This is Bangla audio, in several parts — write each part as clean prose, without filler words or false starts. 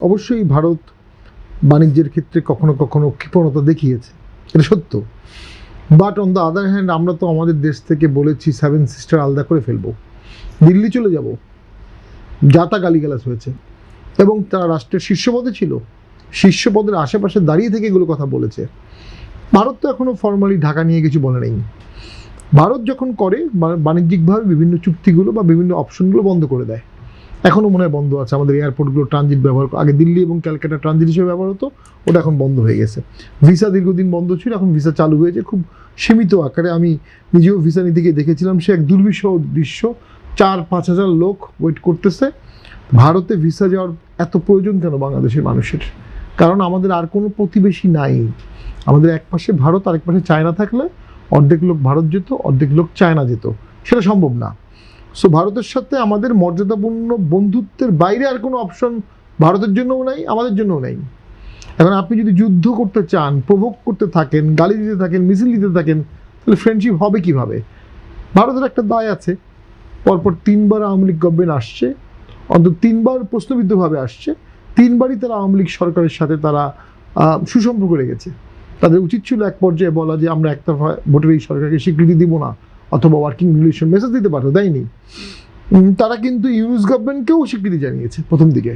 অবশ্যই ভারত বাণিজ্যের ক্ষেত্রে কখনো কখনো কৃপণতা দেখিয়েছে, এটা সত্য। But on the other hand আমরা তো আমাদের দেশ থেকে বলেছি 7 সিস্টার আলাদা করে ফেলবো, দিল্লি চলে যাব, যাতা গালিগালাজ হয়েছে এবং তারা রাষ্ট্রের শীর্ষপদে ছিল, শীর্ষপদের আশেপাশে দাঁড়িয়ে থেকে এগুলো কথা বলেছে। ভারত তো এখনও ফর্মালি ঢাকা নিয়ে কিছু বলে নেই। ভারত যখন করে বাণিজ্যিকভাবে বিভিন্ন চুক্তিগুলো বা বিভিন্ন অপশনগুলো বন্ধ করে দেয়, এখনও মনে হয় বন্ধ আছে। আমাদের এয়ারপোর্টগুলো ট্রানজিট ব্যবহার, আগে দিল্লি এবং ক্যালকাটা ট্রানজিট হিসেবে ব্যবহার হতো, ওটা এখন বন্ধ হয়ে গেছে। ভিসা দীর্ঘদিন বন্ধ ছিল, এখন ভিসা চালু হয়েছে খুব সীমিত আকারে। আমি নিজেও ভিসা নিতে গিয়ে দেখেছিলাম, সে এক দুর্বিষহ দৃশ্য, 4-5 হাজার লোক ওয়েট করতেছে। ভারতে ভিসা যাওয়ার এত প্রয়োজন কেন বাংলাদেশের মানুষের? কারণ আমাদের আর কোনো প্রতিবেশী নাই। আমাদের এক পাশে ভারত, আরেক পাশে চায়না থাকলে অর্ধেক লোক ভারত যেত, অর্ধেক লোক চায়না যেত, সেটা সম্ভব না। সো ভারতের সাথে আমাদের মর্যাদাপূর্ণ বন্ধুত্বের বাইরে আর কোনো অপশন ভারতের জন্যও নাই, আমাদের জন্যও নাই। এখন আপনি যদি যুদ্ধ করতে চান, প্রভোগ করতে থাকেন, গালি দিতে থাকেন, মিছিল দিতে থাকেন, তাহলে ফ্রেন্ডশিপ হবে কিভাবে? ভারতের একটা দায় আছে, পরপর 3বার আওয়ামী লীগ গভর্নমেন্ট আসছে, অন্তত 3বার প্রশ্নবিদ্ধভাবে আসছে, 3বারই তারা আওয়ামী লীগ সরকারের সাথে তারা সুসম্পর্ক রেখেছে। তাদের উচিত ছিল এক পর্যায়ে বলা যে আমরা একতরফা ভোটের এই সরকারকে স্বীকৃতি দিব না, অথবা ওয়ার্কিং রিলেশন মেসেজ দিতে পারতো, দেয়নি। তারা কিন্তু ইউনুস গভর্নমেন্টকেও স্বীকৃতি জানিয়েছে প্রথম দিকে।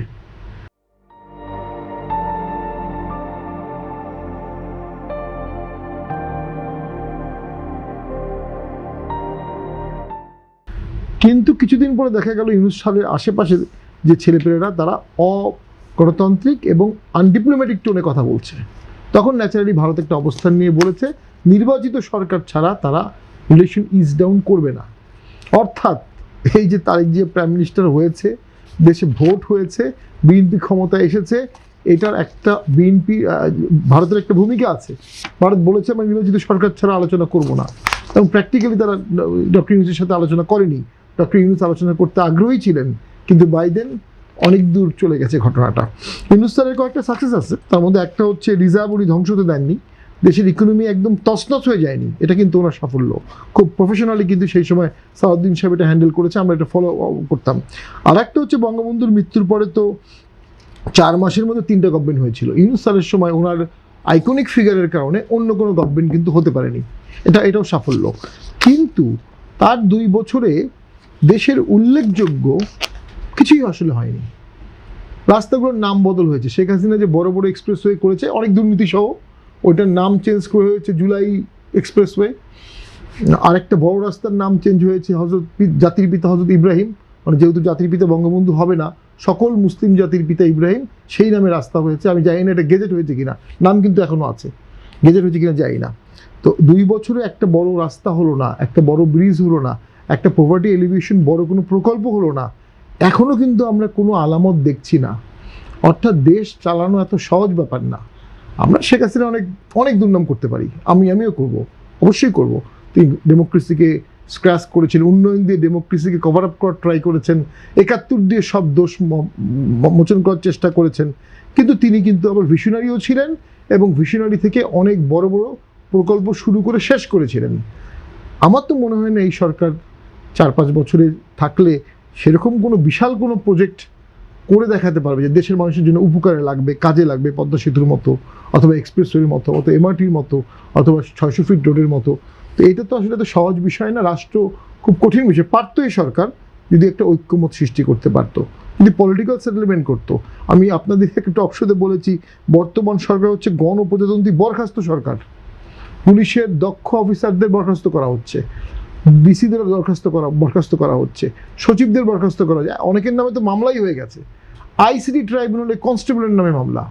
কিন্তু কিছুদিন পরে দেখা গেল ইউনুস সালের আশেপাশে যে ছেলেপেলেরা তারা অগণতান্ত্রিক এবং আনডিপ্লোম্যাটিক টোনে কথা বলছে। তখন ন্যাচারালি ভারত একটা অবস্থান নিয়ে বলেছে নির্বাচিত সরকার ছাড়া তারা রিলেশন ইজ ডাউন করবে না। অর্থাৎ এই যে তারিক যে প্রাইম মিনিস্টার হয়েছে, দেশে ভোট হয়েছে, বিএনপি ক্ষমতায় এসেছে, এটার একটা বিএনপি ভারতের একটা ভূমিকা আছে। ভারত বলেছে আমরা নির্বাচিত সরকার ছাড়া আলোচনা করব না, এবং প্র্যাকটিক্যালি তারা ডক্টর ইউনুসের সাথে আলোচনা করেনি। ডক্টর ইউনুস আলোচনা করতে আগ্রহী ছিলেন, কিন্তু বাইডেন অনেক দূর চলে গেছে ঘটনাটা। ইউনুস স্যারের কয়েকটা সাকসেস আছে, তার মধ্যে একটা হচ্ছে রিজার্ভ উনি ধ্বংস হতে দেননি, দেশের ইকোনমি একদম তছনছ হয়ে যায়নি, এটা কিন্তু ওনার সাফল্য। খুব প্রফেশনালি কিন্তু সেই সময় সালাউদ্দিন সাহেব এটা হ্যান্ডেল করেছে, আমরা এটা ফলো করতাম। আর একটা হচ্ছে বঙ্গবন্ধুর মৃত্যুর পরে তো 4 মাসের মধ্যে 3টা গভর্নমেন্ট হয়েছিল। ইউনুস স্যারের সময় ওনার আইকনিক ফিগারের কারণে অন্য কোনো গভর্নমেন্ট কিন্তু হতে পারেনি, এটাও সাফল্য। কিন্তু তার 2 বছরে দেশের উল্লেখযোগ্য কিছুই আসলে হয়নি। রাস্তাগুলোর নাম বদল হয়েছে, শেখ হাসিনা যে বড় বড় এক্সপ্রেসওয়ে করেছে অনেক দুর্নীতি সহ, ওইটার নাম চেঞ্জ করে হয়েছে জুলাই এক্সপ্রেসওয়ে। আরেকটা বড় রাস্তার নাম চেঞ্জ হয়েছে জাতির পিতা হজরত ইব্রাহিম, মানে যেহেতু জাতির পিতা বঙ্গবন্ধু হবে না, সকল মুসলিম জাতির পিতা ইব্রাহিম, সেই নামে রাস্তা হয়েছে। আমি জানি না এটা গেজেট হয়েছে কিনা, নাম কিন্তু এখনও আছে, গেজেট হয়েছে কিনা জানি না। তো 2 বছরে একটা বড় রাস্তা হলো না, একটা বড় ব্রিজ হলো না, একটা পভার্টি এলিভেশন বড় কোনো প্রকল্প হলো না, এখনও কিন্তু আমরা কোনো আলামত দেখছি না। অর্থাৎ দেশ চালানো এত সহজ ব্যাপার না। আমরা শেখ হাসিনা অনেক অনেক দুর্নাম করতে পারি, আমিও করব, অবশ্যই করব। তিনি ডেমোক্রেসিকে স্ক্র্যাচ করেছেন, উন্নয়ন দিয়ে ডেমোক্রেসিকে কভার আপ করার ট্রাই করেছেন, 71 দিয়ে সব দোষ মোচন করার চেষ্টা করেছেন। কিন্তু তিনি কিন্তু আবার ভিশনারিও ছিলেন, এবং ভিশনারি থেকে অনেক বড় বড় প্রকল্প শুরু করে শেষ করেছিলেন। আমার তো মনে হয় না এই সরকার 4-5 বছরে থাকলে সেরকম কোনো বিশাল কোনো প্রজেক্ট করে দেখাতে পারবে যে দেশের মানুষের জন্য উপকারে লাগবে, কাজে লাগবে, পদ্মা সেতুর মতো, অথবা এক্সপ্রেসওয়ের মতো, অথবা এমআরটির মতো, অথবা 600 ফিট রোডের মতো। তো এটা তো আসলে এত সহজ বিষয় না, রাষ্ট্র খুব কঠিন বিষয়। পারতো এই সরকার যদি একটা ঐক্যমত সৃষ্টি করতে পারতো, যদি পলিটিক্যাল সেটেলমেন্ট করতো। আমি আপনাদের একটা টক শোতে বলেছি, বর্তমান সরকার হচ্ছে গণপ্রজাতন্ত্রী বরখাস্ত সরকার। পুলিশের দক্ষ অফিসারদের বরখাস্ত করা হচ্ছে, ডিসিদের বরখাস্ত করা হচ্ছে, সচিবদের বরখাস্ত করা যায়, অনেকের নামে তো মামলাই হয়ে গেছে। আইসিডি ট্রাইব্যুনালে কনস্টেবলের নামে মামলা।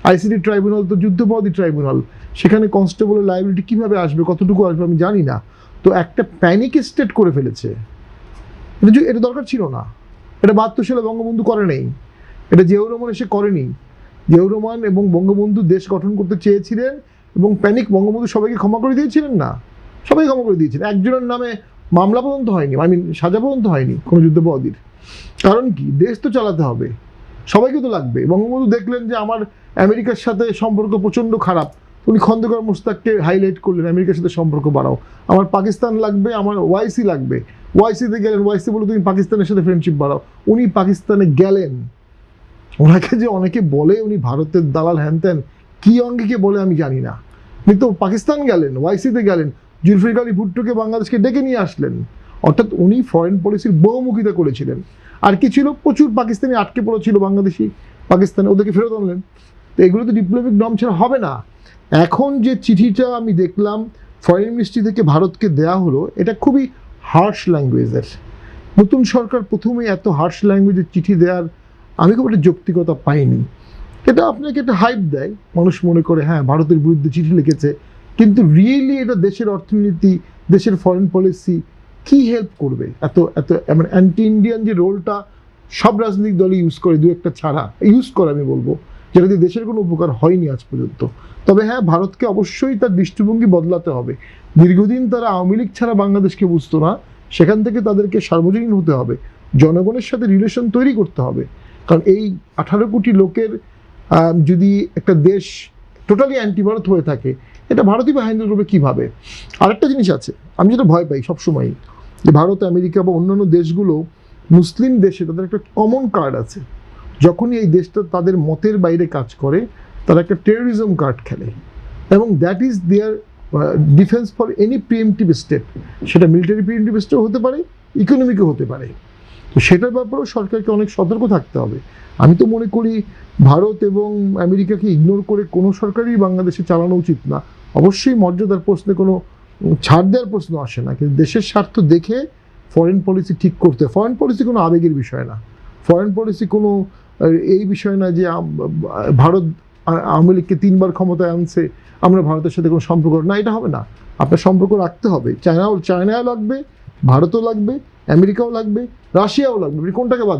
আইসিডি ট্রাইব্যুনাল তো যুদ্ধপরাধী ট্রাইব্যুনাল, সেখানে কনস্টেবলের লায়াবিলিটি কীভাবে আসবে, কতটুকু আসবে আমি জানি না। তো একটা প্যানিক স্টেট করে ফেলেছে, এটা দরকার ছিল না। এটা 72 সালে বঙ্গবন্ধু করে নেই, এটা জিয়াউর রহমান এসে করেনি। জিয়াউর রহমান এবং বঙ্গবন্ধু দেশ গঠন করতে চেয়েছিলেন, এবং প্যানিক বঙ্গবন্ধু সবাইকে ক্ষমা করে দিয়েছিলেন না, সবাই ক্ষমা করে দিয়েছিলেন। একজনের নামে মামলা পর্যন্ত হয়নি, সাজা পর্যন্ত হয়নি কোনো যুদ্ধপরাধীর। কারণ কি, দেশ তো চালাতে হবে, সবাইকে তো লাগবে। বঙ্গবন্ধু দেখলেন যে আমার আমেরিকার সাথে সম্পর্ক প্রচণ্ড খারাপ, উনি খন্দকার মোশতাককে হাইলাইট করলেন, আমেরিকার সাথে সম্পর্ক বাড়াও, আমার পাকিস্তান লাগবে, আমার ওয়াইসি লাগবে। ওয়াইসিতে গেলেন, ওয়াইসি বলে তুমি পাকিস্তানের সাথে ফ্রেন্ডশিপ বাড়াও, উনি পাকিস্তানে গেলেন। ওনাকে যে অনেকে বলে উনি ভারতের দালাল হ্যান ত্যান, কী অঙ্গিকে বলে আমি জানি না। উনি তো পাকিস্তান গেলেন, ওয়াইসিতে গেলেন, জুলফিকার আলী ভুট্টোকে বাংলাদেশকে ডেকে নিয়ে আসলেন। অর্থাৎ উনি ফরেন পলিসির বহুমুখিতা করেছিলেন। আর কি ছিল, প্রচুর পাকিস্তানি আটকে পড়েছিল বাংলাদেশি পাকিস্তানে, ওদেরকে ফেরত আনলেন। তো এগুলো তো ডিপ্লোম্যাটিক নর্ম ছাড়া হবে না। এখন যে চিঠিটা আমি দেখলাম ফরেন মিনিস্ট্রি থেকে ভারতকে দেয়া হলো, এটা খুবই হার্শ ল্যাঙ্গুয়েজের। নতুন সরকার প্রথমেই এত হার্শ ল্যাঙ্গুয়েজের চিঠি দেওয়ার আমি খুব একটা যৌক্তিকতা পাইনি। এটা আপনাকে একটা হাইপ দেয়, মানুষ মনে করে হ্যাঁ ভারতের বিরুদ্ধে চিঠি লিখেছে, কিন্তু রিয়েলি এটা দেশের অর্থনীতি, দেশের ফরেন পলিসি কি হেল্প করবে? এত এত মানে অ্যান্টি ইন্ডিয়ান যে রোলটা সব রাজনৈতিক দলই ইউজ করে, দু একটা ছাড়া ইউজ করে আমি বলবো, যেটা দিয়ে দেশের কোনো উপকার হয়নি আজ পর্যন্ত। তবে হ্যাঁ, ভারতকে অবশ্যই তার দৃষ্টিভঙ্গি বদলাতে হবে। দীর্ঘদিন তারা আওয়ামী লীগ ছাড়া বাংলাদেশকে বুঝতো না, সেখান থেকে তাদেরকে সার্বজনীন হতে হবে, জনগণের সাথে রিলেশন তৈরি করতে হবে। কারণ এই 18 কোটি লোকের যদি একটা দেশ টোটালি অ্যান্টি ভারত হয়ে থাকে, এটা ভারতই বা হ্যান্ডেল করবে কীভাবে? আরেকটা জিনিস আছে, আমি যেটা ভয় পাই সবসময়ই, যে ভারত, আমেরিকা বা অন্যান্য দেশগুলো মুসলিম দেশে তাদের একটা কমন কার্ড আছে। যখনই এই দেশটা তাদের মতের বাইরে কাজ করে, তারা একটা টেরোরিজম কার্ড খেলে, এবং that is their defence for any preemptive state. সেটা মিলিটারি প্রিএমটিভ স্টেট হতে পারে, ইকোনমিকও হতে পারে। তো সেটার ব্যাপারেও সরকারকে অনেক সতর্ক থাকতে হবে। আমি তো মনে করি ভারত এবং আমেরিকাকে ইগনোর করে কোনো সরকারই বাংলাদেশে চালানো উচিত না। অবশ্যই মর্যাদার প্রশ্নে কোনো ছাড় দেওয়ার প্রশ্ন আসে না, কিন্তু দেশের স্বার্থ দেখে ফরেন পলিসি ঠিক করতে। ফরেন পলিসি কোনো আবেগের বিষয় না, ফরেন পলিসি কোনো এই বিষয় না যে ভারত আওয়ামী লীগকে 3 বার ক্ষমতায় আনছে, আমরা ভারতের সাথে কোনো সম্পর্ক না, এটা হবে না। আপনার সম্পর্ক রাখতে হবে, চায়নাও লাগবে, ভারতও লাগবে, আমেরিকাও লাগবে, রাশিয়াও লাগবে, আপনি কোনটাকে বাদ